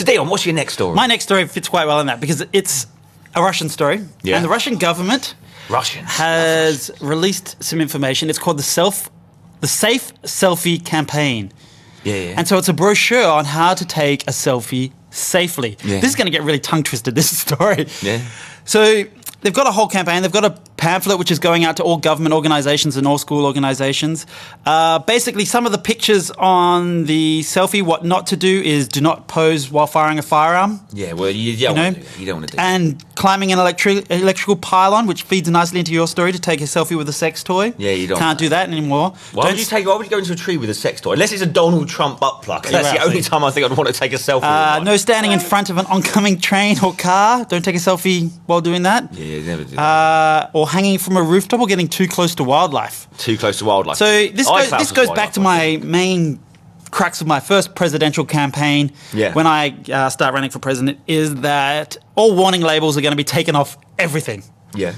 So, Dion, what's your next story? My next story fits quite well in that because it's a Russian story. Yeah. And the Russian government has released some information. It's called the Safe Selfie campaign. Yeah. And so it's a brochure on how to take a selfie safely. Yeah. This is going to get really tongue-twisted, this story. Yeah. So they've got a whole campaign. They've got a pamphlet which is going out to all government organizations and all school organizations. Basically, some of the pictures on the selfie, what not to do is do not pose while firing a firearm. Yeah, well, you don't want to do that. And climbing an electrical pylon, which feeds nicely into your story, to take a selfie with a sex toy. Yeah, you don't. Can't do that anymore. Why would you go into a tree with a sex toy? Unless it's a Donald Trump butt plug. That's the only time I think I'd want to take a selfie. No standing in front of an oncoming train or car. Don't take a selfie while doing that. Yeah, never do that. Or hanging from a rooftop or getting too close to wildlife. Too close to wildlife. So this goes back to my main crux of my first presidential campaign when I start running for president, is that all warning labels are going to be taken off everything. Yeah.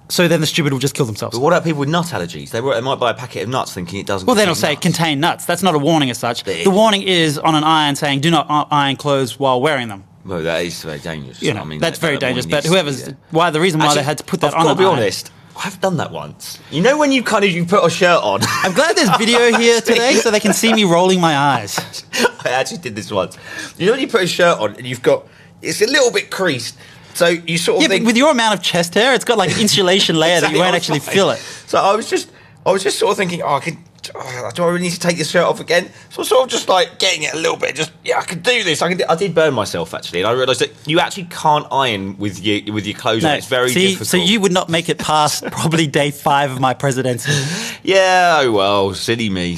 So then the stupid will just kill themselves. But what about people with nut allergies? They might buy a packet of nuts thinking it doesn't. Well, then it'll say contain nuts. That's not a warning as such. The warning is on an iron saying do not iron clothes while wearing them. Well, that is very dangerous. I mean, that's very dangerous. But the reason why they had to put that on. I've got to be honest. I've done that once. You know when you put a shirt on. I'm glad there's video here today so they can see me rolling my eyes. I actually did this once. You know when you put a shirt on and it's a little bit creased. So you sort of think, but with your amount of chest hair, it's got like an insulation layer that you won't actually feel it. So I was just sort of thinking, do I really need to take this shirt off again? So I'm sort of just like getting it a little bit. I could do this. I did burn myself actually, and I realised that you actually can't iron with your clothes on. It's very difficult. So you would not make it past probably day 5 of my presidency. Yeah. Oh well, silly me.